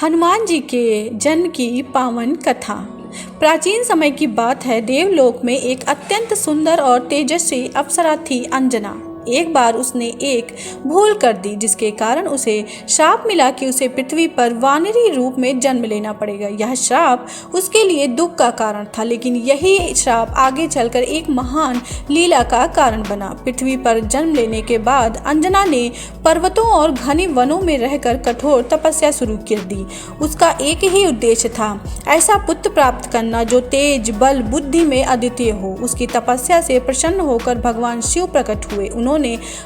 हनुमान जी के जन्म की पावन कथा। प्राचीन समय की बात है। देवलोक में एक अत्यंत सुंदर और तेजस्वी अप्सरा थी अंजना। एक बार उसने एक भूल कर दी जिसके कारण उसे श्राप मिला कि उसे पृथ्वी पर वानरी रूप में जन्म लेना पड़ेगा। यह श्राप उसके लिए दुख का कारण था, लेकिन यही श्राप आगे चलकर एक महान लीला का कारण बना। पृथ्वी पर जन्म लेने के बाद अंजना ने पर्वतों और घने वनों में रहकर कठोर तपस्या शुरू कर दी। उसका एक ही उद्देश्य था, ऐसा पुत्र प्राप्त करना जो तेज, बल, बुद्धि में अद्वितीय हो। उसकी तपस्या से प्रसन्न होकर भगवान शिव प्रकट हुए। उन्होंने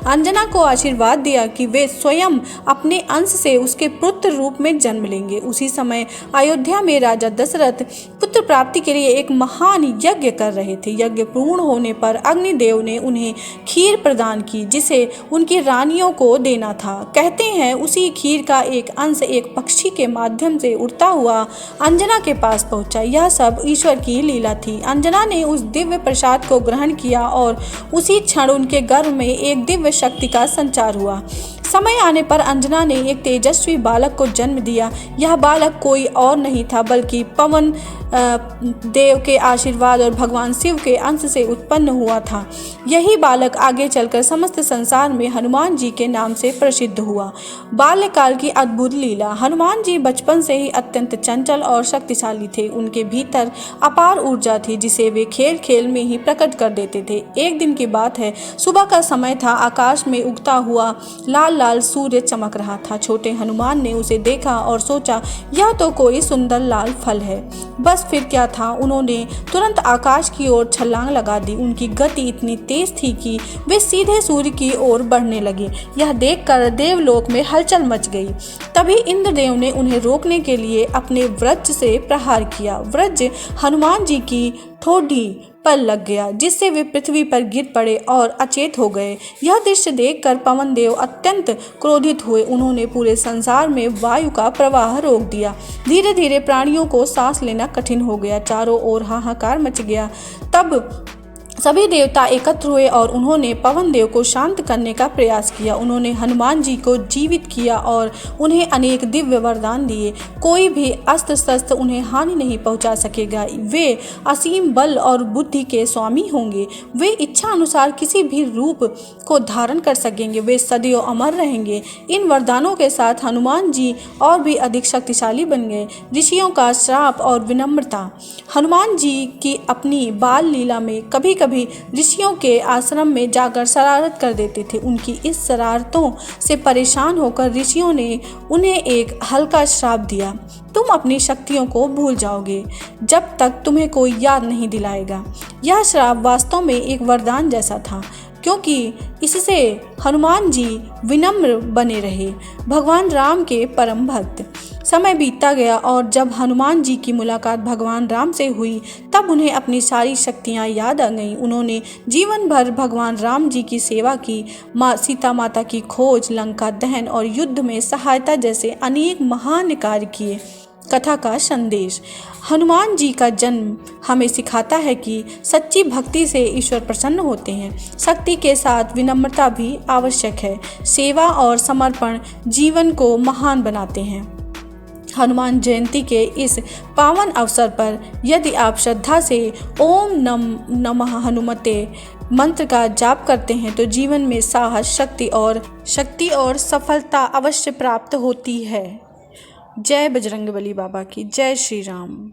अंजना को आशीर्वाद दिया कि वे स्वयं अपने अंश से उसके पुत्र रूप में जन्म लेंगे। उसी समय अयोध्या में राजा दशरथ पुत्र प्राप्ति के लिए एक महान यज्ञ कर रहे थे। यज्ञ पूर्ण होने पर अग्निदेव ने उन्हें खीर प्रदान की जिसे उनकी रानियों को देना था। कहते हैं उसी खीर का एक अंश एक पक्षी के माध्यम से उड़ता हुआ अंजना के पास पहुंचा। यह सब ईश्वर की लीला थी। अंजना ने उस दिव्य प्रसाद को ग्रहण किया और उसी क्षण उनके गर्भ में एक दिव्य शक्ति का संचार हुआ। समय आने पर अंजना ने एक तेजस्वी बालक को जन्म दिया। यह बालक कोई और नहीं था बल्कि पवन देव के आशीर्वाद और भगवान शिव के अंश से उत्पन्न हुआ था। यही बालक आगे चलकर समस्त संसार में हनुमान जी के नाम से प्रसिद्ध हुआ। बाल्यकाल की अद्भुत लीला। हनुमान जी बचपन से ही अत्यंत चंचल और शक्तिशाली थे। उनके भीतर अपार ऊर्जा थी जिसे वे खेल खेल में ही प्रकट कर देते थे। एक दिन की बात है, सुबह का समय था। आकाश में उगता हुआ लाल लाल सूर्य चमक रहा था। छोटे हनुमान ने उसे देखा और सोचा यह तो कोई सुंदर लाल फल है। बस फिर क्या था, उन्होंने तुरंत आकाश की ओर छलांग लगा दी। उनकी गति इतनी तेज थी कि वे सीधे सूर्य की ओर बढ़ने लगे। यह देखकर देवलोक में हलचल मच गई। तभी इंद्रदेव ने उन्हें रोकने के लिए अपने वज्र से प्रहार किया। वज्र हनुमान जी की ठोड़ी पर लग गया जिससे वे पृथ्वी पर गिर पड़े और अचेत हो गए। यह दृश्य देखकर पवन देव अत्यंत क्रोधित हुए। उन्होंने पूरे संसार में वायु का प्रवाह रोक दिया। धीरे धीरे प्राणियों को सांस लेना कठिन हो गया। चारों ओर हाहाकार मच गया। तब सभी देवता एकत्र हुए और उन्होंने पवन देव को शांत करने का प्रयास किया। उन्होंने हनुमान जी को जीवित किया और उन्हें अनेक दिव्य वरदान दिए। कोई भी अस्त्र शस्त्र उन्हें हानि नहीं पहुंचा सकेगा। वे असीम बल और बुद्धि के स्वामी होंगे। वे इच्छा अनुसार किसी भी रूप को धारण कर सकेंगे। वे सदैव अमर रहेंगे। इन वरदानों के साथ हनुमान जी और भी अधिक शक्तिशाली बन गए। ऋषियों का श्राप और विनम्रता। हनुमान जी की अपनी बाल लीला में कभी कभी ऋषियों के आश्रम में जाकर शरारत कर देते थे। उनकी इस शरारतों से परेशान होकर ऋषियों ने उन्हें एक हल्का श्राप दिया, तुम अपनी शक्तियों को भूल जाओगे जब तक तुम्हें कोई याद नहीं दिलाएगा। यह श्राप वास्तव में एक वरदान जैसा था क्योंकि इससे हनुमान जी विनम्र बने रहे, भगवान राम के परम भक्त। समय बीतता गया और जब हनुमान जी की मुलाकात भगवान राम से हुई तब उन्हें अपनी सारी शक्तियां याद आ गईं। उन्होंने जीवन भर भगवान राम जी की सेवा की, सीता माता की खोज, लंका दहन और युद्ध में सहायता जैसे अनेक महान कार्य किए। कथा का संदेश। हनुमान जी का जन्म हमें सिखाता है कि सच्ची भक्ति से ईश्वर प्रसन्न होते हैं। शक्ति के साथ विनम्रता भी आवश्यक है। सेवा और समर्पण जीवन को महान बनाते हैं। हनुमान जयंती के इस पावन अवसर पर यदि आप श्रद्धा से ओम नमः हनुमते मंत्र का जाप करते हैं तो जीवन में साहस, शक्ति और सफलता अवश्य प्राप्त होती है। जय बजरंगबली बाबा की जय। श्री राम।